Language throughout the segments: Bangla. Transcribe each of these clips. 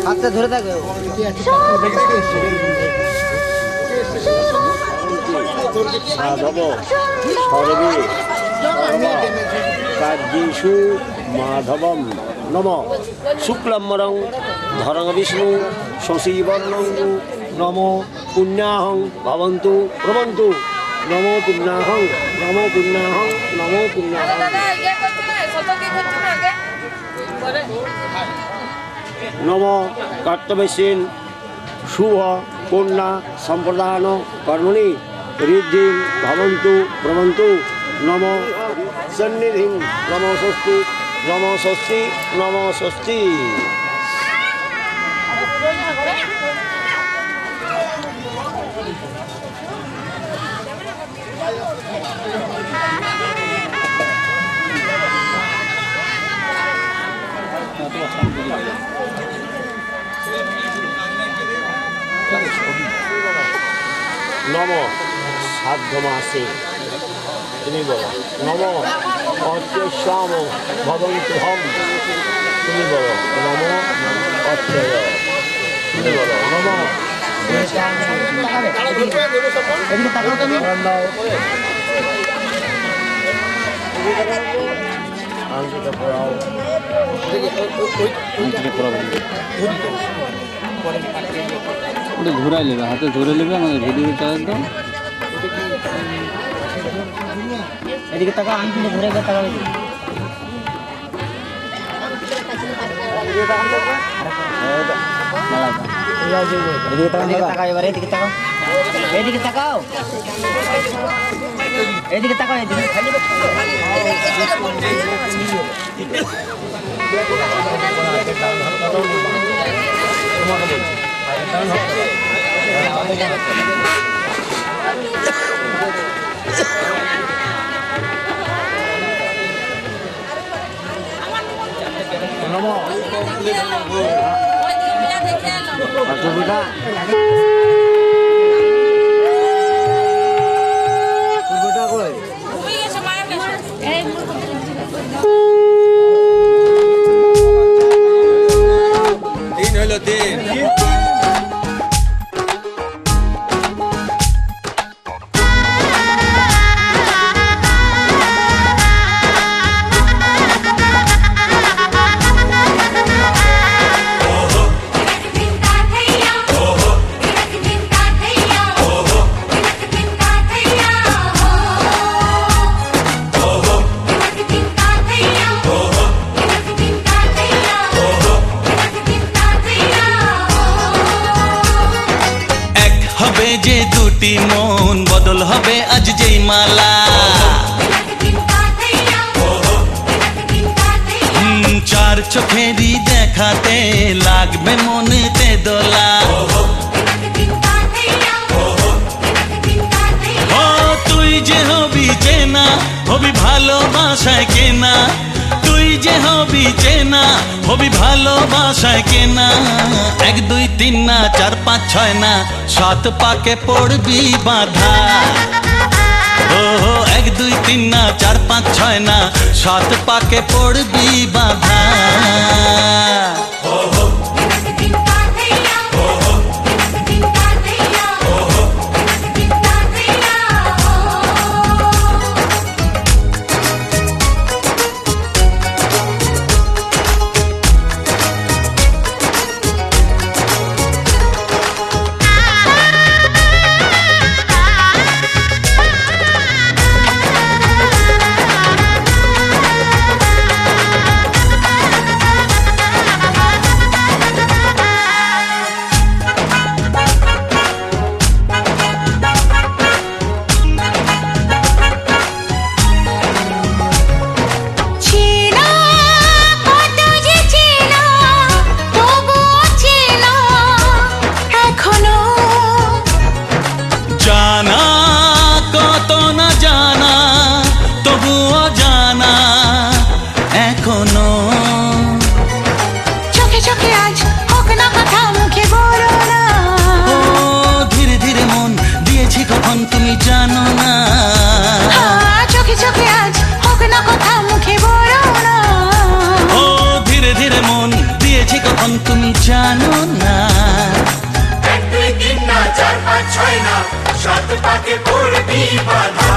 হাতটা ধরে থাকো কার্যেষু মাধবম নম শুক্লাম্বরং ধরং বিষ্ণু শশীবর্ণং নমো পুণ্যাহং ভবন্তু প্রবন্তু নমো পুণ্যাহং নমো পুণ্যাহং নমো পুণ্যাহং নম কর্তব্যসীন শুভ কন্যা সম্প্রদান কর্মণি ঋদ্ধিং ভবন্তু প্রবন্তু নম সন্নিধিং নম ষষ্ঠী নম ষষ্ঠী নম ষষ্ঠী। নম সাধ্য মাসে তুমি বলো নম অর্চস্যাম ভবন্তু হম তুমি বলো নম অর্চয় তুমি বলো নম ঘুরাই নেবে হাতে ধরে নেবে আমাদের ভিডিওটা একদম এদিকে টাকা আনতে ঘুরে টাকা এদিকে তাকাও এদিকে তাকাও এদিকে তাকাও এদিকে যে দুটি মন বদল হবে আজ যেই মালা চার চোখেরই দেখাতে লাগবে মনেতে দোলা ও তুই যে হবি চেনা হবি ভালোবাসায় কেনা তুই যে হবি চেনা হবি ভালোবাসায় কেনা 1 2 3 না 4 5 6 না 7 পাকে পড়বি বাধা ও 1 2 3 না 4 5 6 না 7 পাকে পড়বি বাধা তুমি জানো না 1 2 3 না 4 5 6 না 7 পাকে পড়বি বাধা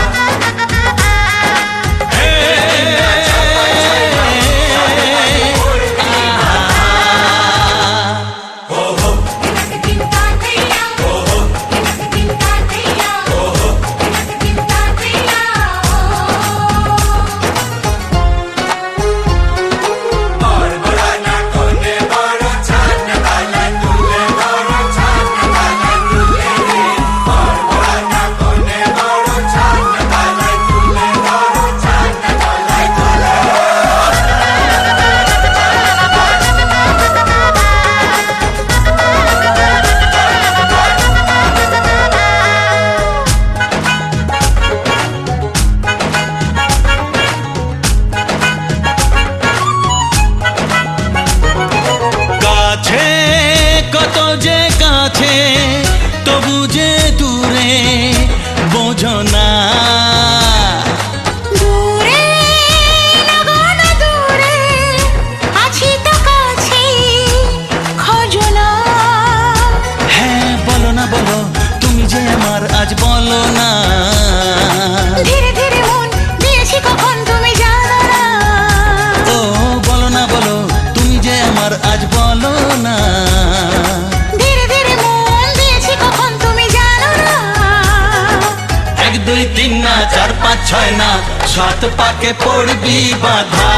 ছয় না, 7 পাকে পড়বি বাধা।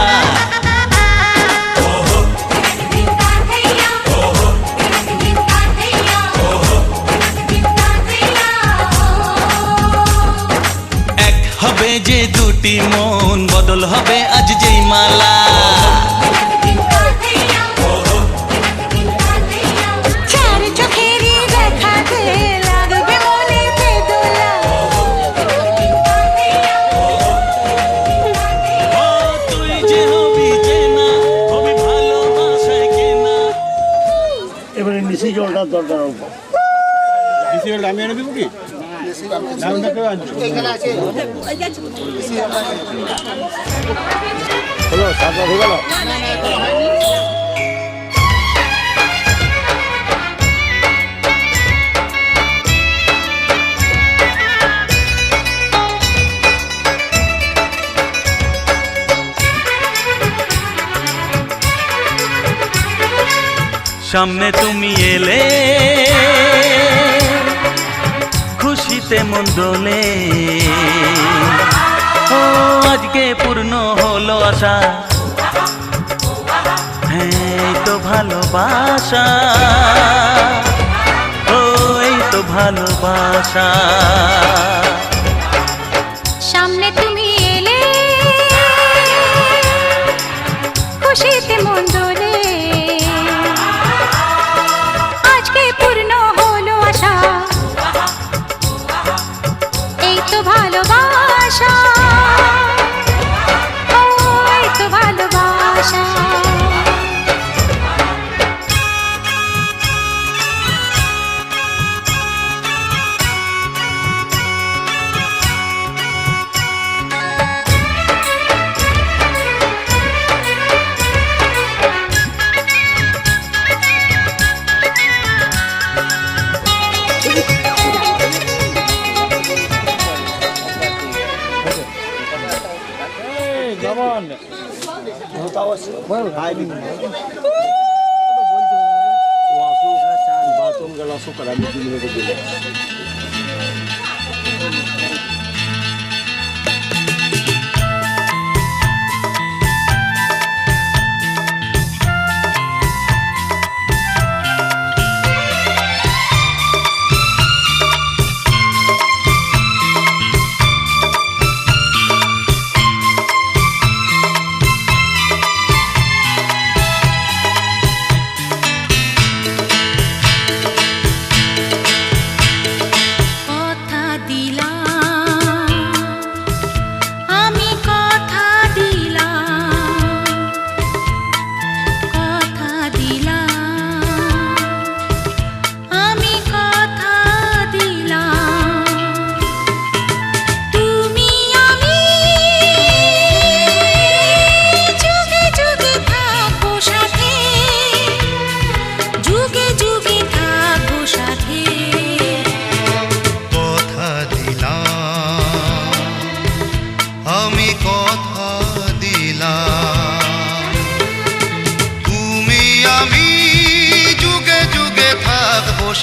এক হবে যে দুটি মন, বদল হবে আজ যেই মালা। এবারে মিশি জলটার দরকার অল্প। মিশি জলটা আমি এনে দিব কি? হলো সাত হয়ে গেল। সামনে তুমি এলে খুশিতে মন দোলে, ও আজকে পূর্ণ হলো আশা, হ্যাঁ এই তো ভালোবাসা, ও এই তো ভালোবাসা। সামনে তুমি এলে খুশিতে মন দোলে, আজকে পূর্ণ হলো আশা, এই তো ভালোবাসা, ও এই তো ভালোবাসা। বাথরুম গেল সুকার আমি 2 মিনিটে দিলে।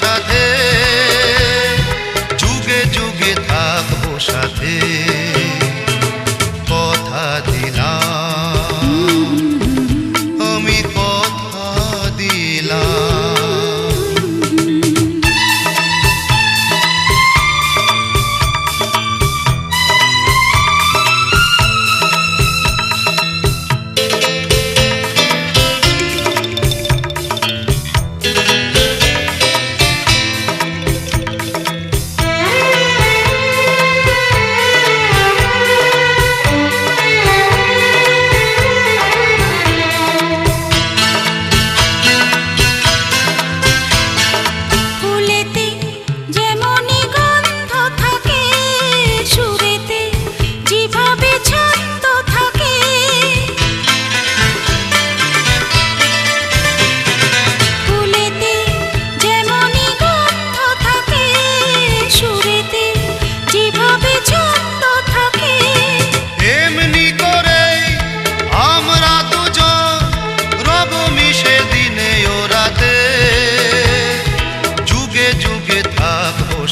সাথে যুগে যুগে থাকবো সাথে, কথা দিলাম আমি, কথা দিলাম।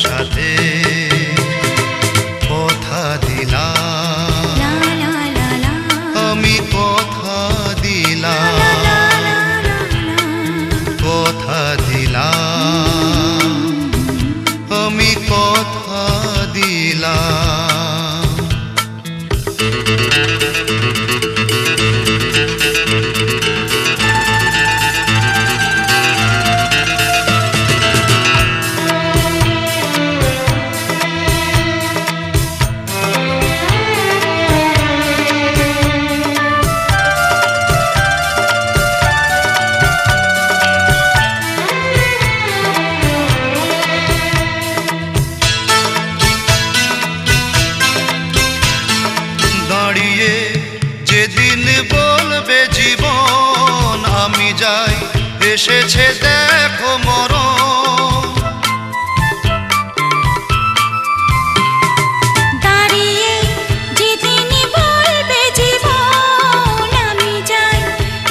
সাথে কথা দিলাম এসেছে দেখো মরণ দাঁড়িয়ে যেদিন বলবে জীবন আমি যাই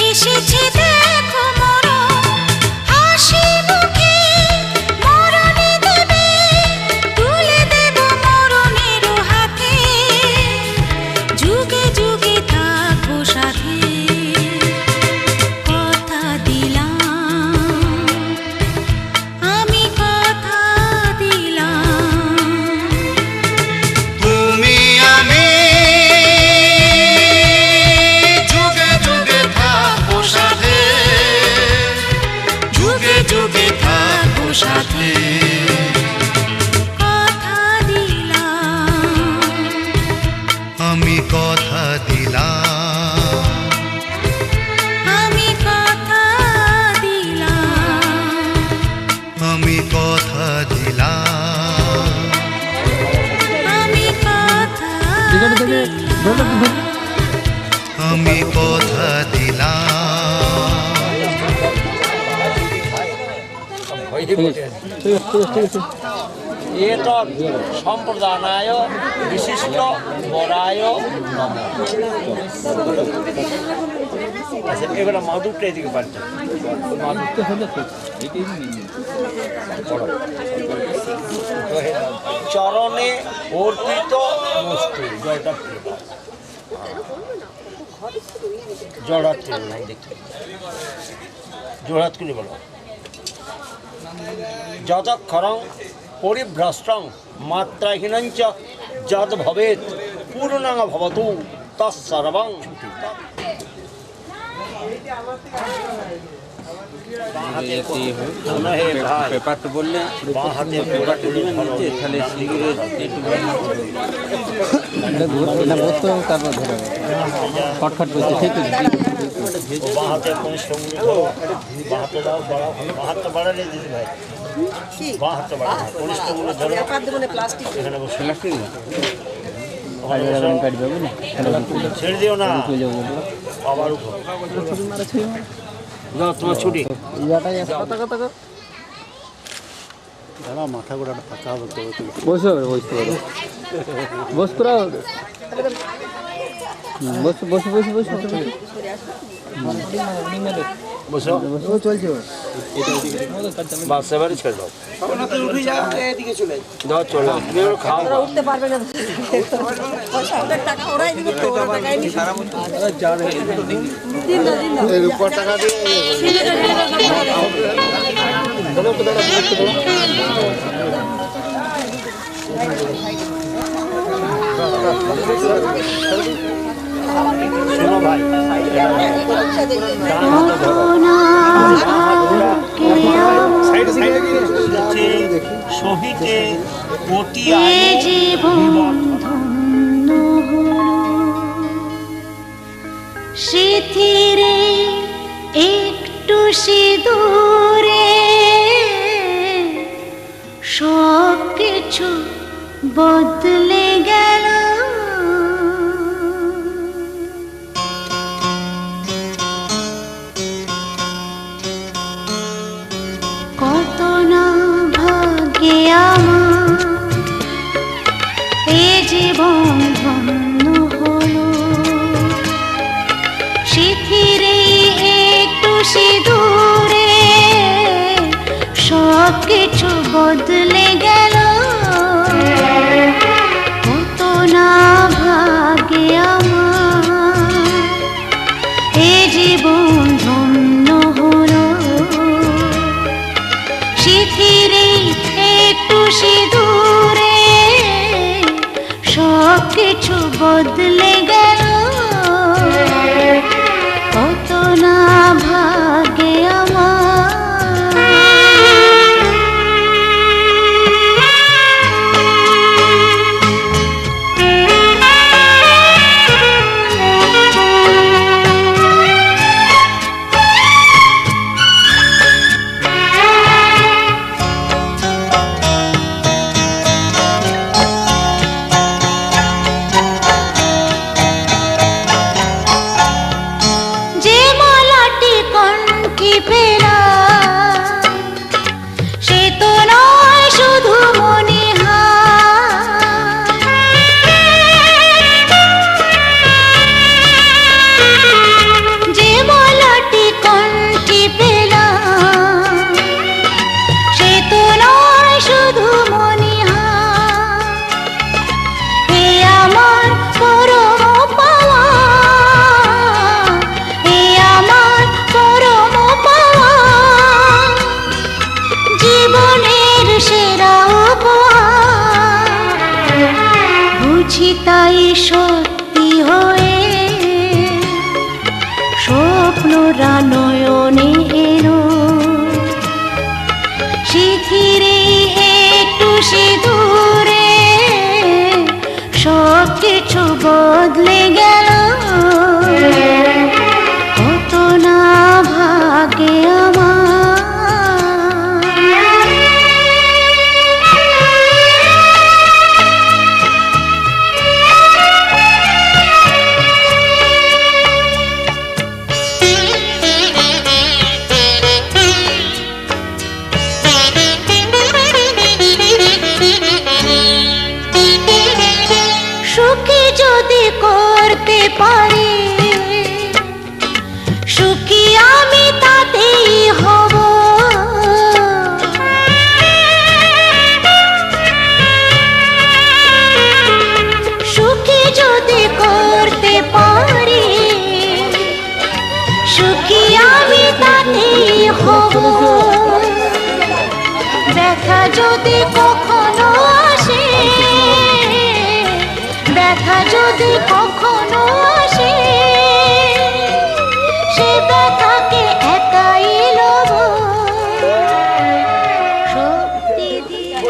এসেছে দেখো মরণ হাসি মুখে মরণে দেবে তুলে দেব মরণের হাতে যুগে যুগে থাকবো সাথে কথা দিলাম আমি কথা দিলাম তুমি আমি যুগে যুগে থাকবো সাথে যুগে যুগে থাকবো সাথে কথা দিলাম আমি কথা দিলাম আমি কথা দিলাম আমি কথা দিলাম আমি কথা টিকিট থেকে ধরে আমি কথা দিলাম এত সম্প্রদানায় বিশিষ্ট বরায় নম। আচ্ছা এবারে মাদুরটা এদিকে পাল্টা মাদুরতে হলে তো এটাই চরণে অর্পিত বস্তু জলটা জড়াত্রী নাই দেখতে জোড়াত করে বলো যতক্ষরং পরিভ্রষ্টং মাত্রাহীনঞ্চ যদ ভবেৎ পূর্ণং ভবতু তৎসর্বং পেপার তো বললে বাঁ হাতে পেপার তুলে নিচে তাহলে শিগগির না বসতে হবে তারপর ধরে খটখট করছে সেই তো বাঁ হাতে কনিষ্ঠ মুড়ি ধরো বাঁ হাতে দাও বাড়াও বাঁ হাতটা বাড়ালে দিদি ভাই বাঁ হাতটা বাড়াও কনিষ্ঠ মুড়ি ধরো এখানে বসে প্লাস্টিক কাটি পাবে না ছেড়ে দিও না আবার উঠো যাও তোমার ছুটি দাঁড়া মাথা গোড়াটা ফাঁকা হবে তো বসে হবে বসতে পারো বস করা বস বসে বসে বসে বসো চলছে বাস এবারে ছেড়ে দাও দাও চলো তুমি এবার খাও উঠতে পারবে না টাকা ওরাই দিবে তো ওরা টাকাই নি এর উপর টাকা দিয়ে শোনো ভাই শহীদে কোটি জীবন ধন্য হলো স্মৃতিরে একটু সিঁদুরে সব কিছু বদলে গেল কত না ভাগ্যে আমার এ জীবন ধন্য হলো শিথিরে একটু সিঁদুরে সব কিছু বদলে গেল কত না ভাগ্যে আমার এ জীবন ধন্য হলো শিথিরে একটু সিঁদুরে সব কিছু বদলে গেল কত না ভাগ্যে সত্যি হয়ে স্বপ্নরা নয়নে এলো শিথিরে একটু সিঁদুরে সব কিছু বদলে গেল কত না ভাগে আমার সুখী যদি করতে পারি সুখী আমি তাতেই হব সুখী যদি করতে পারি সুখী আমি তাতেই হব ব্যথা যদি কখনো আসে ব্যথা যদি কখনো আসে সে ব্যথাকে একাই লব শক্তি দিয়ে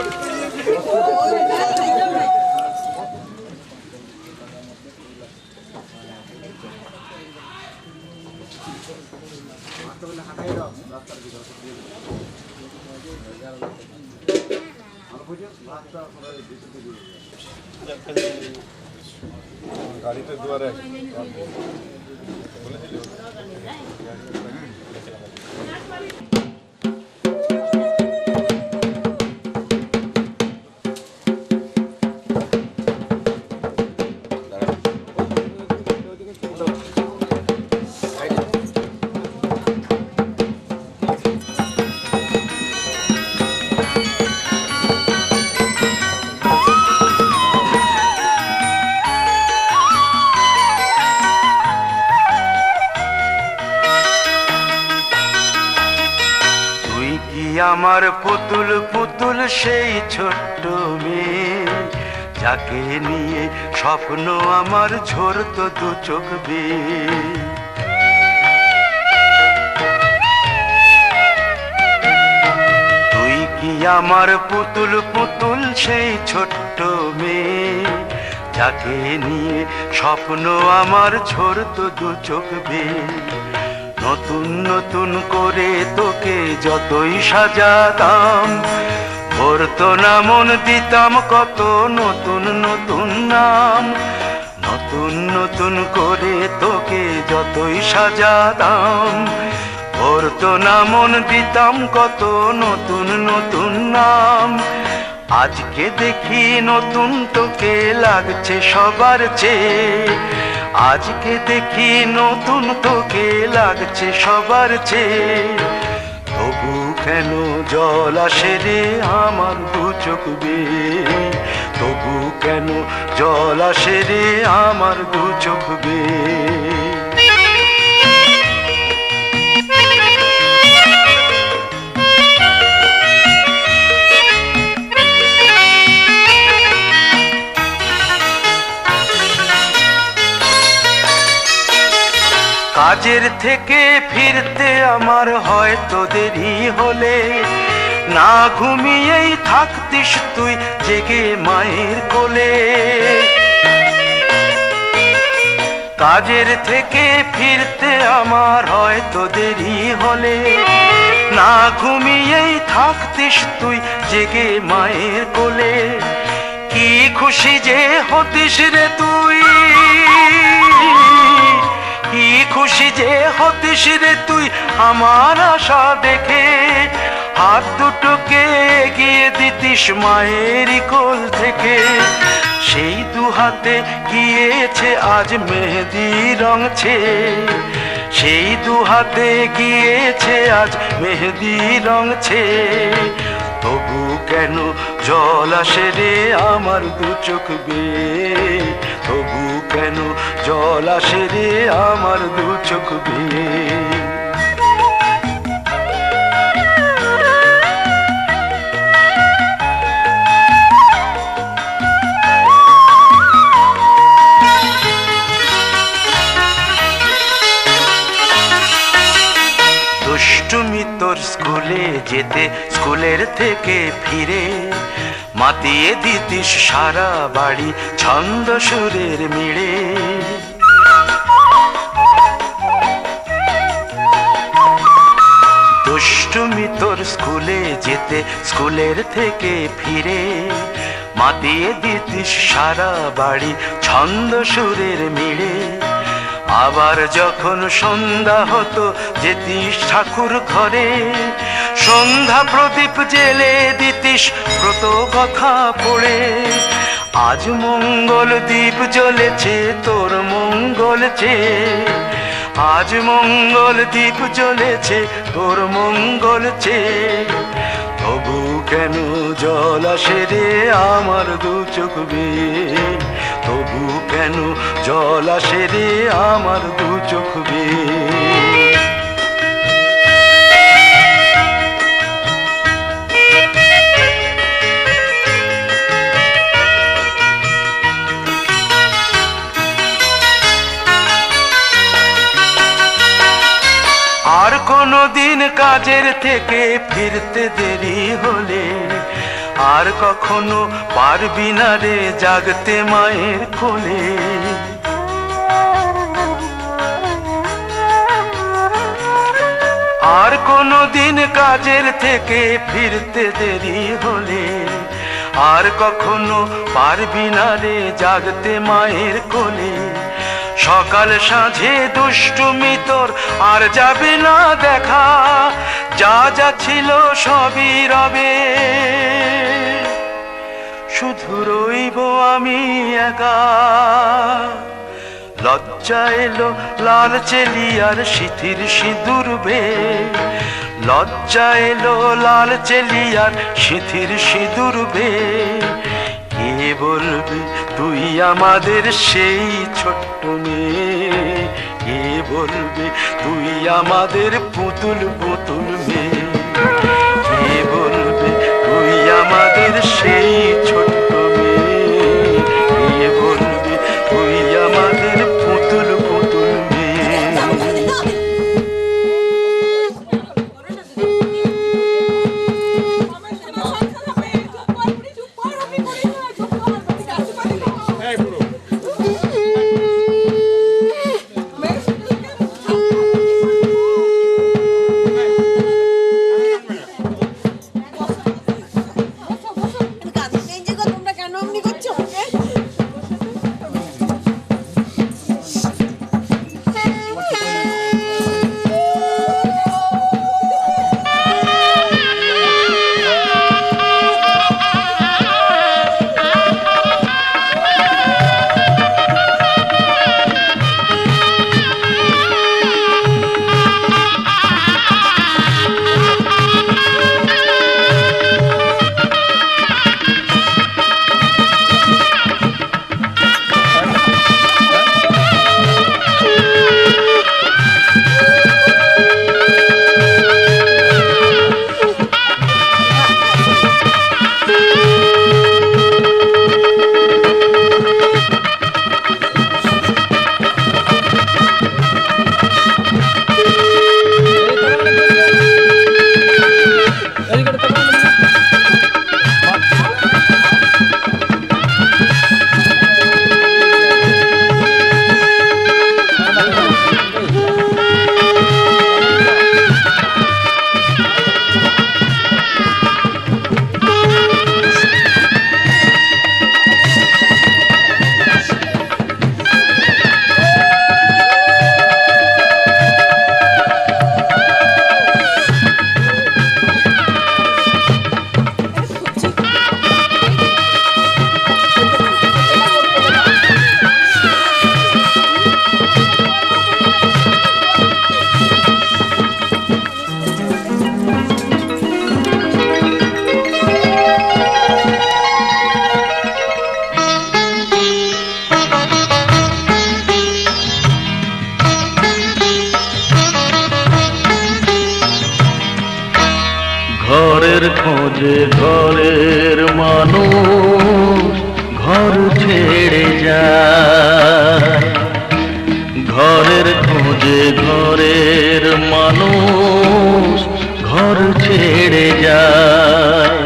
গাড়িতে দুয়ারে আমার পুতুল পুতুল সেই ছোট্ট মেয়ে যাকে নিয়ে স্বপ্ন আমার ঝরতো দু চোখ বেয়ে তুই কি আমার পুতুল পুতুল সেই ছোট্ট মেয়ে যাকে নিয়ে স্বপ্ন আমার ঝরতো দু চোখ বেয়ে নতুন নতুন করে তোকে যতই সাজাতাম ভরতো না মন দিতাম কত নতুন নতুন নাম নতুন নতুন করে তোকে যতই সাজাতাম ভরতো না মন দিতাম কত নতুন নতুন নাম আজকে দেখি নতুন তোকে লাগছে সবার চেয়ে আজকে দেখি নতুন তোকে লাগছে সবার চেয়ে তবু কেন জল আসে রে আমার দু চোখ বেয়ে তবু কেন জল আসে রে আমার দু চোখ বেয়ে কাজের থেকে ফিরতে আমার হয়তো দেরি হলে না ঘুমিয়েই থাকতিস তুই জেগে মায়ের কোলে কাজের থেকে ফিরতে আমার হয়তো দেরি হলে না ঘুমিয়েই থাকতিস তুই জেগে মায়ের কোলে কি খুশি যে হতিস রে তুই কি খুশি যে হতিস রে তুই আমার আশা দেখে হাত দুটোকে এগিয়ে দিতিস মায়ের কোল থেকে সেই দু হাতে গিয়েছে আজ মেহেদি রং ছেয়ে সেই দু হাতে গিয়েছে আজ মেহেদি রং ছেয়ে তবু কেন জল আসে রে আমার দু চোখ বেয়ে তবু কেন জল আসে রে আমার দু চোখ বেয়ে যেতে স্কুলের থেকে ফিরে মাতিয়ে দিতিস সারা বাড়ি ছন্দ সুরের মিড়ে। দুষ্টুমি তোর স্কুলে যেতে স্কুলের থেকে ফিরে মাতিয়ে দিতিস সারা বাড়ি ছন্দ সুরের মিড়ে। আবার যখন সন্ধ্যা হতো যেতিস ঠাকুর ঘরে সন্ধ্যা প্রদীপ জেলে দিতিস ব্রত কথা পড়ে। আজ মঙ্গল দ্বীপ জ্বলেছে তোর মঙ্গল চেয়ে, আজ মঙ্গল দ্বীপ জ্বলেছে তোর মঙ্গল চেয়ে। তবু কেন জল আসে রে আমার দু চোখ বেয়ে, তবু কেন জল আসে রে আমার দু চোখ বেয়ে। আর কোনো দিন কাজের থেকে ফিরতে দেরি হলে আর কখনো পারবি না রে জাগতে মায়ের কোলে। আর কোনো দিন কাজের থেকে ফিরতে দেরি হলে আর কখনো পারবি না রে জাগতে মায়ের কোলে। সকাল সাঁঝে দুষ্টুমি তোর আর যাবে না দেখা, যা যা ছিল সবই রবে, শুধু রইব আমি একা। লজ্জা এলো লাল চেলিয়ার সিথির সিঁদুর বে, লজ্জা এলো লাল চেলিয়ার সিথির সিঁদুর বে। কে বলবি তুই আমাদের সেই ছোট্ট মেয়ে, কে বলবি তুই আমাদের পুতুল পুতুল মেয়ে, কে বলবি তুই আমাদের সেই ছোট্ট মেয়ে, কে বলবি তুই আমাদের পুতুল পুতুল মেয়ে। ঘরের খোঁজে ঘরের মানুষ ঘর ছেড়ে যায়, ঘরের খোঁজে ঘরের মানুষ ঘর ছেড়ে যায়।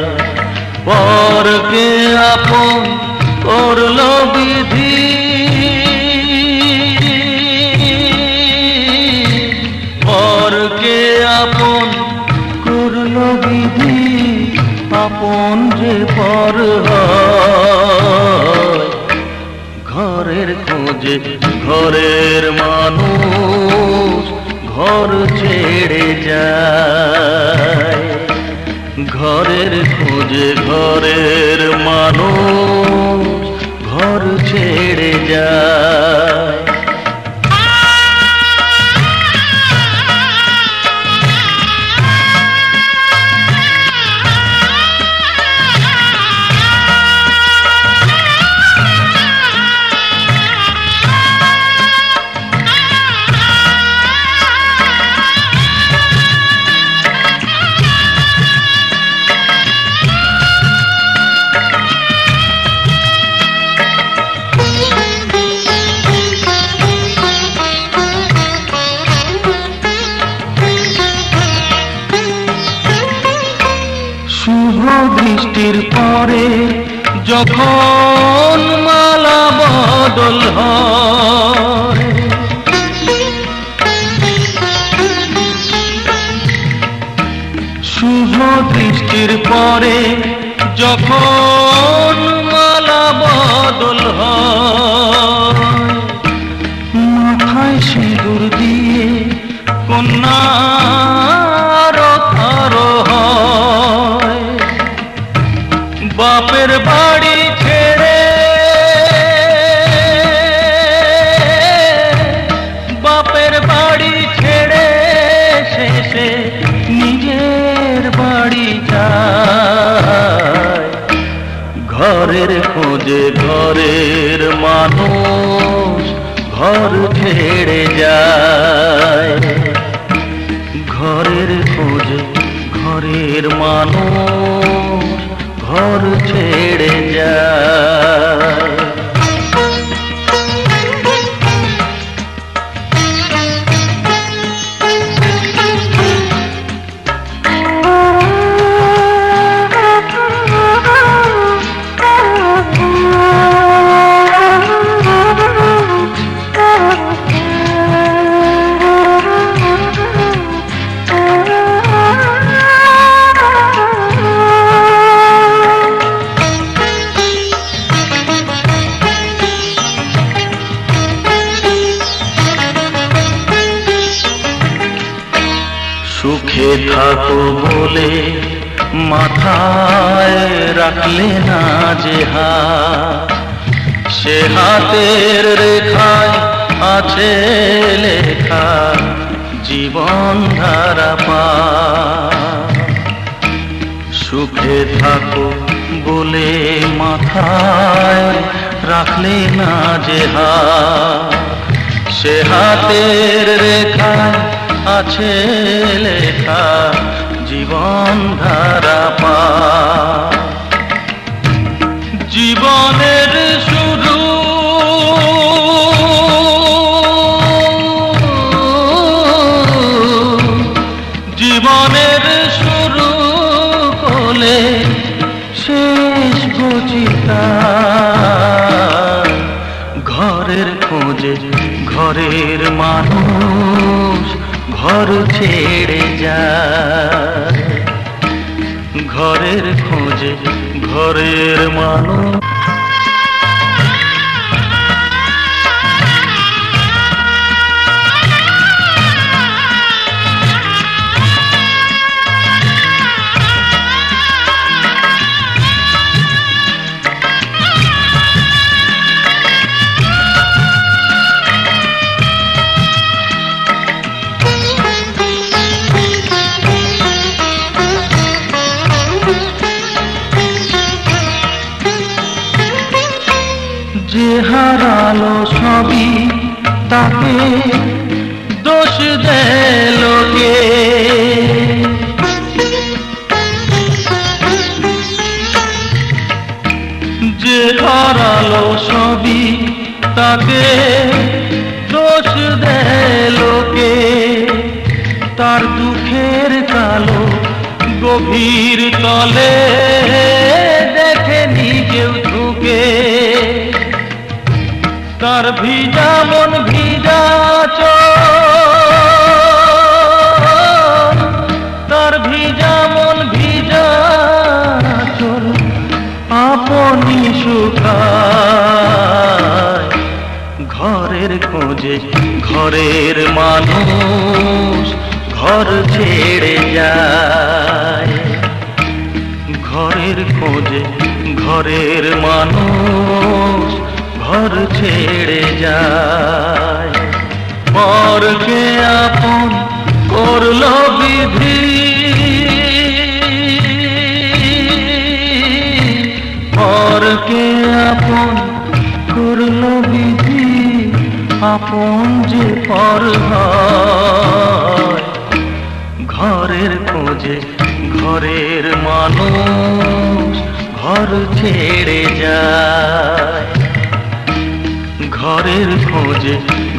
পরকে আপন করলো বিধি, পরকে আপন করলো বিধি, আপন যে পর হয়। ঘরের খোঁজে ঘরের মানুষ ঘর ছেড়ে যায়। ঘরের খোঁজে ঘরের মানুষ ঘর ছেড়ে যায়। শুভ দৃষ্টির পরে যখন মালা বদল হয়, শুভ দৃষ্টির পরে যখন মালা বদল হয়, মাথায় সিঁদুর দিয়ে কন্যার আরো হয়। বাপের বাড়ি ছেড়ে, বাপের বাড়ি ছেড়ে শেষে নিজের বাড়ি যায়। ঘরের খোঁজে ঘরের মানুষ ঘর ছেড়ে যায়। ঘরের খোঁজে ঘরের মানুষ ঘর ছেড়ে যায়। সুখে থাকো বলে মাথায় রাখলে না যে হাত, সে হাতের রেখায় আছে লেখা জীবন ধারা পা। সুখে থাকো বলে মাথায় রাখলে না যে হাত, সে হাতের রেখায় আছে লেখা জীবন ধারা পা। জীবনের শুরু জীবনের শুরু হলে শেষ বুঝিতা। ঘরের খোঁজে ঘরের মানুষ ঘর ছেড়ে যায়। ঘরের খোঁজে ঘরের মানুষ। যে হারালো সবই তাকে দোষ দেয় লোকে, যে হারালো সবই তাকে দোষ দেয় লোকে। তার দুঃখের কালো গভীর তলে দেখেনি কেউ ঢুকে, তার ভিজা মন ভিজা চোখ, তার ভিজা মন ভিজা চোখ আপনি শুকায়। ঘরের খোঁজে ঘরের মানুষ ঘর ছেড়ে যায়, ঘরের খোঁজে ঘরের মানুষ ঘর ছেড়ে যায়। পরকে আপন করলো বিধি, পরকে আপন করলো বিধি, আপন যে পর হয়। ঘরের খোঁজে ঘরের মানুষ ঘর ছেড়ে যায়, ঘরের খোঁজে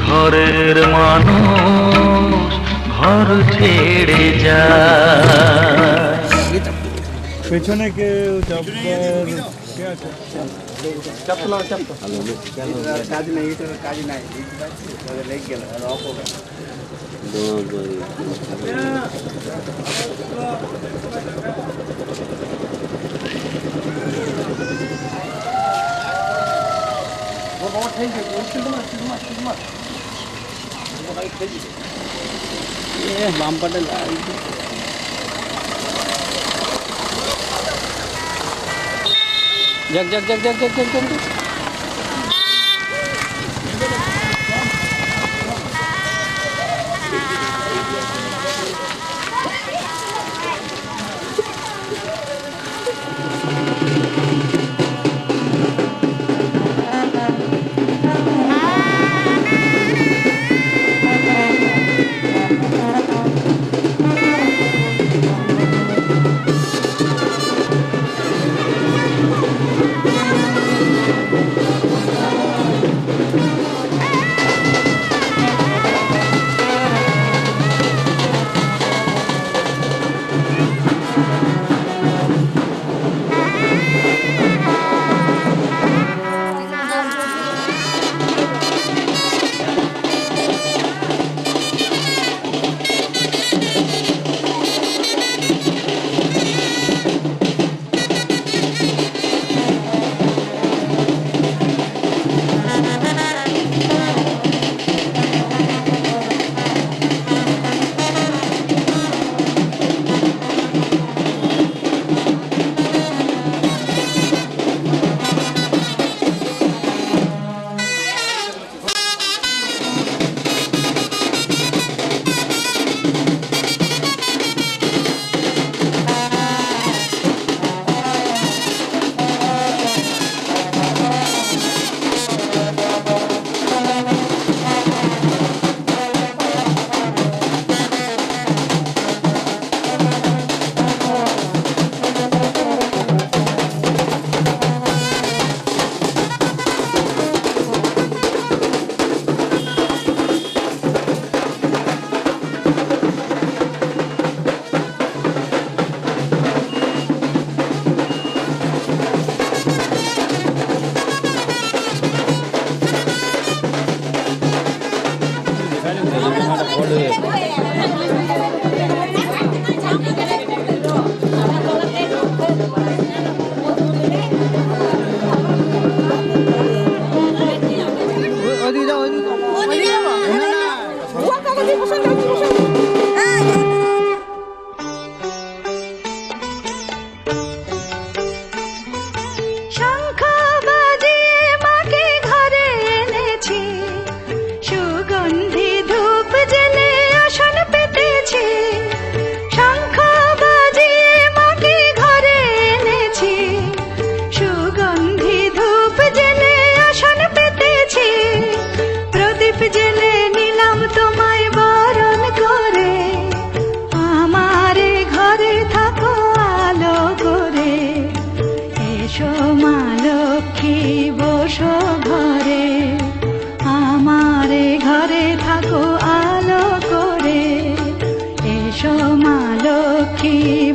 ঘরের মানুষ ঘর ছেড়ে যায়। পেছনে কেউ কাজ নেই, কাজ নাই, লেগে গেল বাম্পারটা যাক যাক যাক যাক যাক যাক যাক।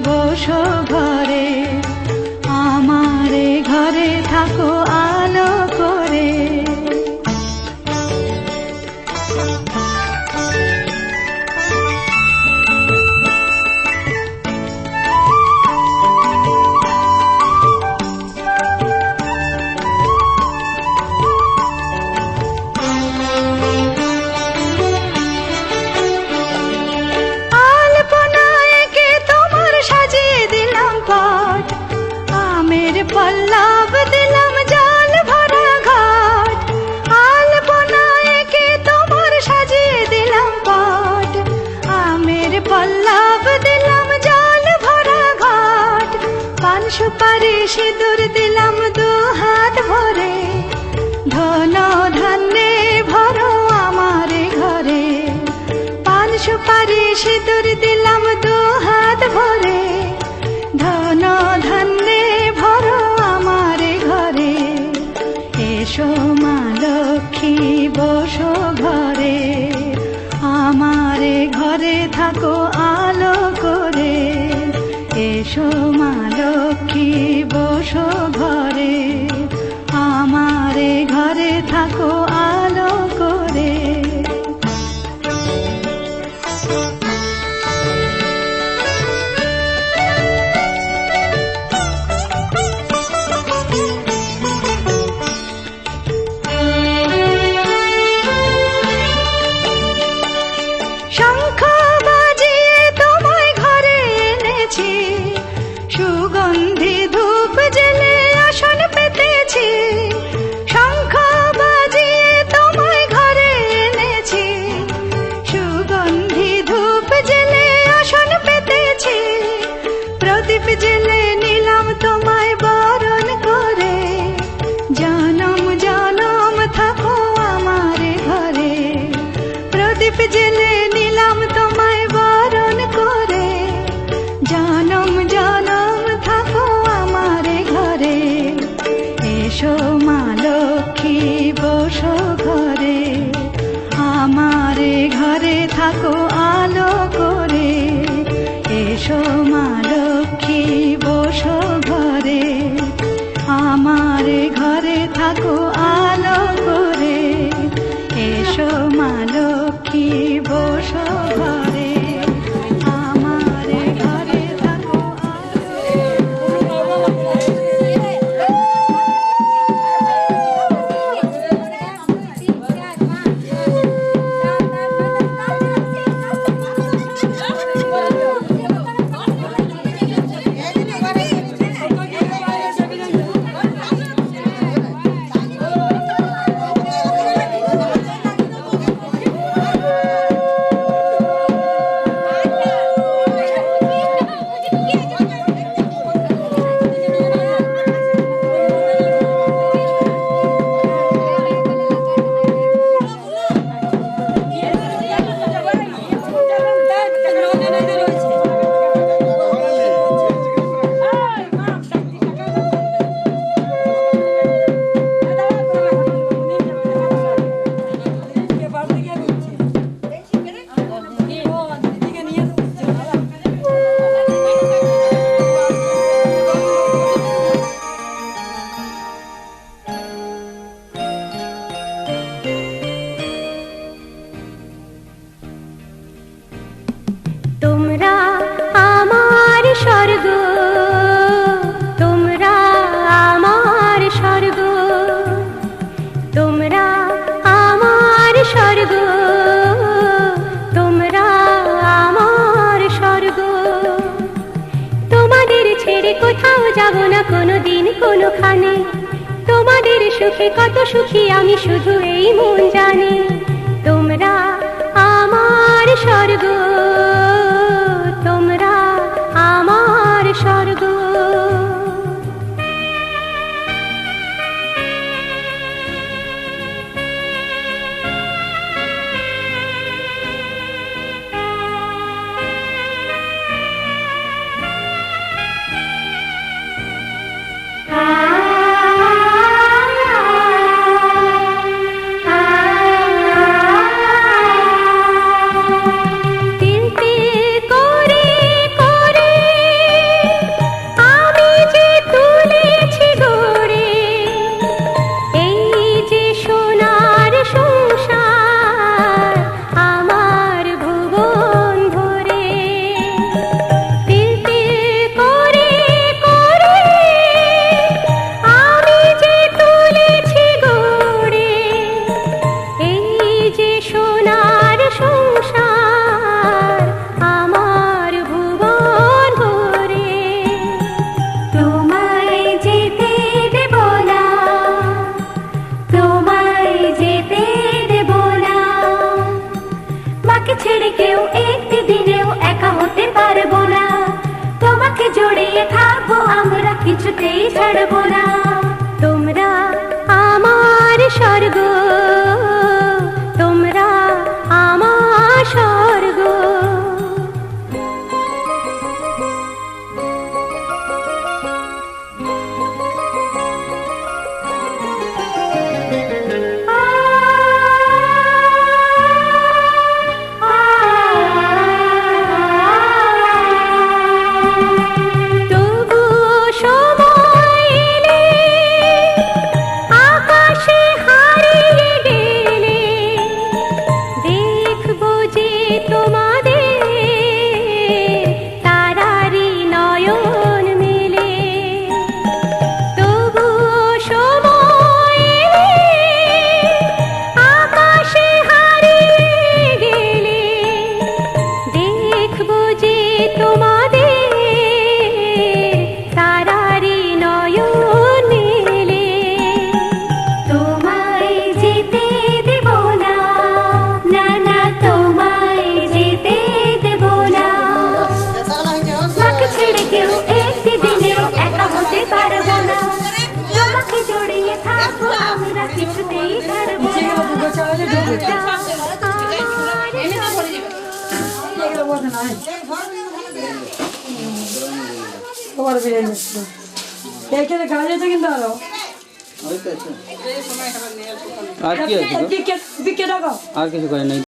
বসো থাকো আলো করে। পল্লব দিলাম জল ভরা ঘাট, আলপনায় কে তোমার সাজিয়ে দিলাম পট। আমের পল্লব দিলাম জল ভরা ঘাট, পান সুপারি সিঁদুর দিলাম দু হাত ভরে। ধন ধান্যে ভরো আমার ঘরে, পান সুপারি সিঁদুর দিলাম দু হাত ভরে। ধন ধান্যে ভরো আমার ঘরে, এসো মা লক্ষ্মী বসো ঘরে, আমার ঘরে থাকো আলো করে। এসো মা লক্ষ্মী বসো ঘরে, আমার ঘরে থাকো আলো করে। শঙ্খ বাজিয়ে তোমায় ঘরে এনেছি, সুগন্ধি ধূপ জেলে আসন পেতেছি। শঙ্খ বাজিয়ে তোমায় ঘরে এনেছি, সুগন্ধি ধূপ জেলে আসন পেতেছি। প্রদীপ জেলে নিলাম তোমায় বরণ করে, জনম জনম থাকো আমার ঘরে। প্রদীপ জেলে নিলাম তোমায় বরণ করে, জনম জনম থাকো আমার ঘরে। এসো মা লক্ষ্মী বসো ঘরে, আমার ঘরে থাকো আলো করে। এসো মা লক্ষ্মী বসো ঘরে, আমার ঘরে থাকো আলো করে। এসো মা লক্ষ্মী বসো ঘরে, আমার ঘরে থাকো কোনোখানে। তোমাদের সুখে কত সুখী আমি শুধু এই মন জানি। তোমরা আমার স্বর্গ, তোমরা আমার স্বর্গ। दिल দেব না তোমরা আমার স্বর্গ তোমরা আমার স্বর্গ তবুও সময় এলে আকাশে হারিয়ে গেলে দেখবো যে তোমাদের তারারি নয়ন মেলে তবুও সময় এলে আকাশে হারিয়ে গেলে দেখবো যে তোমাদের তারারি নয়ন মেলে তোমায় যেতে দেব না না না তোমায় যেতে দেব না মাকে ছেড়ে কেউ একটি দিনেও একা হতে পারবো না তোমাকে জড়িয়ে থাকবো আমরা কিছুতেই ছাড়বো তোমার বিরিয়ানি এখানে খাওয়া যেত কিন্তু আরো আর কি আছে গো? বিকে টাকা আর কিছু করে নাই